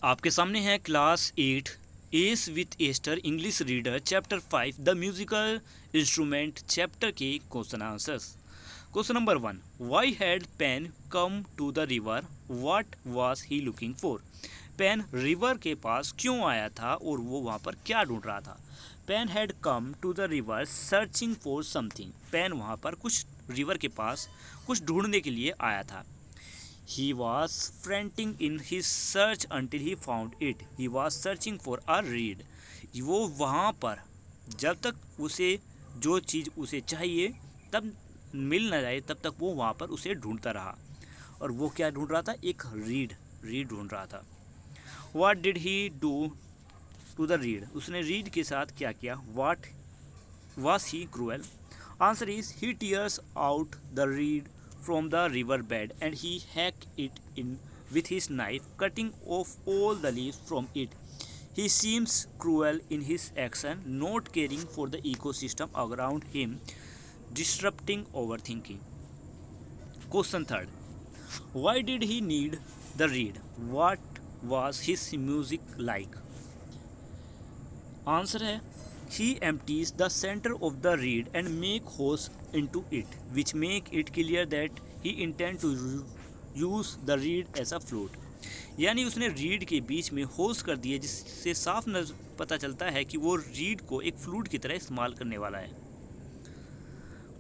आपके सामने है class 8 S with Aster English reader chapter 5 the musical instrument chapter के question answers. Question number 1, why had Pen come to the river, what was he looking for. Pen river के पास क्यों आया था और वो वहाँ पर क्या ढूंढ रहा था। Pan had come to the river searching for something. Pan वहाँ पर कुछ रिवर के पास कुछ ढूंढने के लिए आया था। He was frantic in his search until he found it. He was searching for a reed. वो वहाँ पर जब तक उसे जो चीज़ उसे चाहिए तब मिल न जाए तब तक वो वहाँ पर उसे ढूंढता रहा। और वो क्या ढूंढ रहा था? एक रीड ढूंढ रहा था। What did he do to the reed? उसने रीड के साथ क्या किया? What was he cruel? Answer is he tears out the reed from the river bed and he hacked it in with his knife, cutting off all the leaves from it. He seems cruel in his action, not caring for the ecosystem around him, disrupting overthinking. Question third. Why did he need the reed? What was his music like? Answer है he empties the center of the reed and make holes into it, which make it clear that he intend to use the reed as a flute. यानी उसने read के बीच में holes कर दिए जिससे साफ न पता चलता है कि वो रीड को एक फ्लूट की तरह इस्तेमाल करने वाला है।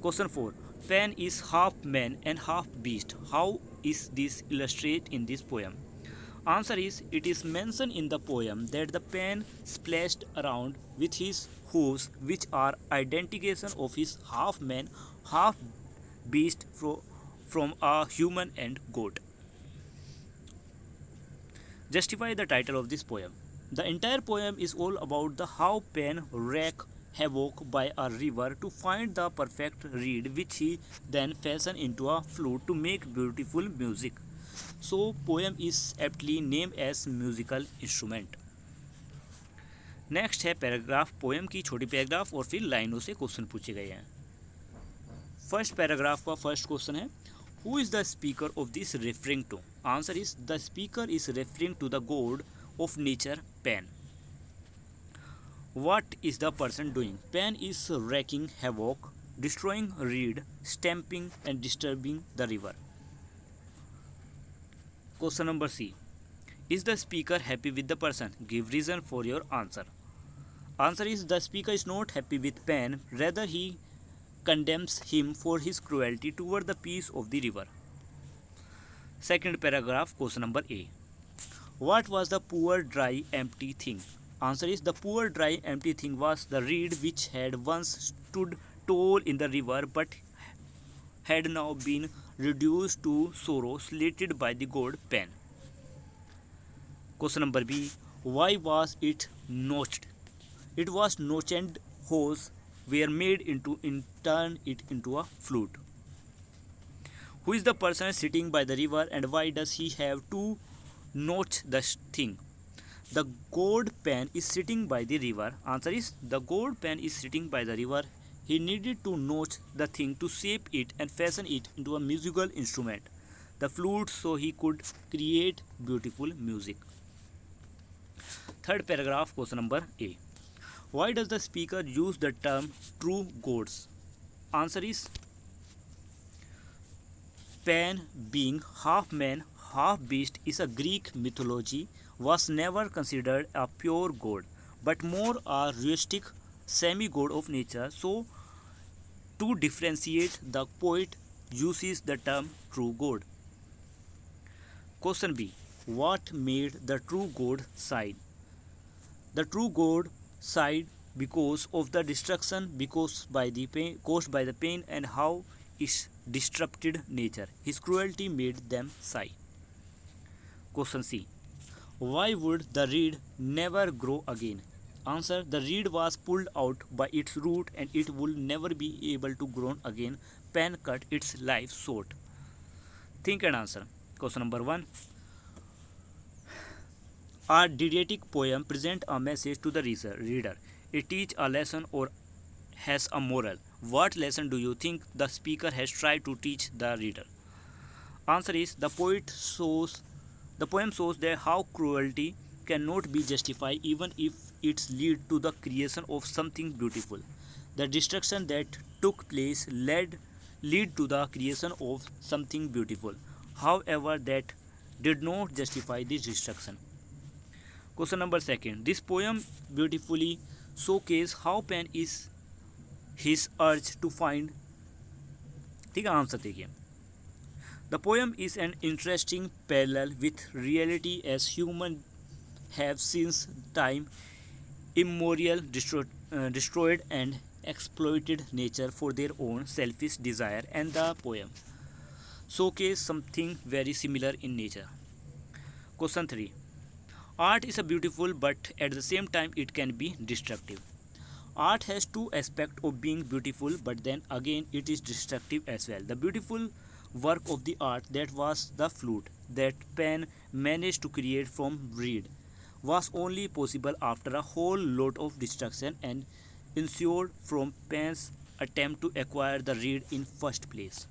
Question 4, Pan is half man and half beast, how is this illustrate in this poem. Answer is it is mentioned in the poem that the pen splashed around with his hooves, which are identification of his half man, half beast from a human and goat. Justify the title of this poem. The entire poem is all about the how Pen wreak havoc by a river to find the perfect reed, which he then fashion into a flute to make beautiful music. So poem is aptly named as musical instrument. Next है paragraph. Poem की छोटी paragraph और फिर लाइनों से question पूछे गए हैं। फर्स्ट पैराग्राफ का फर्स्ट क्वेश्चन है who is the speaker of this referring to. Answer is the speaker is referring to the god of nature Pan. What is the person doing. Pan is wreaking havoc, destroying reed, stamping and disturbing the river. Question number C. Is the speaker happy with the person? Give reason for your answer. Answer is the speaker is not happy with Pen, rather he condemns him for his cruelty toward the peace of the river. Second paragraph, question number A. What was the poor dry empty thing? Answer is the poor dry empty thing was the reed which had once stood tall in the river but had now been reduced to sorrow, slated by the god Pen. Question number B. Why was it notched? It was notched holes were made into turn it into a flute. Who is the person sitting by the river and why does he have to notch the thing? The god Pen is sitting by the river. Answer is the god Pen is sitting by the river. He needed to notch the thing to shape it and fashion it into a musical instrument, the flute, so he could create beautiful music. Third paragraph, question number A. Why does the speaker use the term true gods? Answer is Pan, being half man, half beast, is a Greek mythology, was never considered a pure god, but more a realistic semi-god of nature. So, to differentiate, the poet uses the term true god. Question B. What made the true god sigh? The true god sighed because of the destruction caused by the pain and how it disrupted nature. His cruelty made them sigh. Question C. Why would the reed never grow again? Answer. The reed was pulled out by its root and it would never be able to grow again. Pen cut its life short. Think and answer. Question number 1. A didactic poem presents a message to the reader. It teaches a lesson or has a moral. What lesson do you think the speaker has tried to teach the reader? Answer is the poem shows that how cruelty cannot be justified even if it lead to the creation of something beautiful. The destruction that took place lead to the creation of something beautiful. However, that did not justify this destruction. Question number second. This poem beautifully showcase how pain is his urge to find. ठीक है answer देखिए. The poem is an interesting parallel with reality as humans have since time destroyed and exploited nature for their own selfish desire, and the poem showcase something very similar in nature. Question 3. Art is a beautiful but at the same time it can be destructive. Art has two aspects of being beautiful, but then again it is destructive as well. The beautiful work of the art that was the flute that Pan managed to create from reed was only possible after a whole lot of destruction and ensued from Pan's attempt to acquire the reed in first place.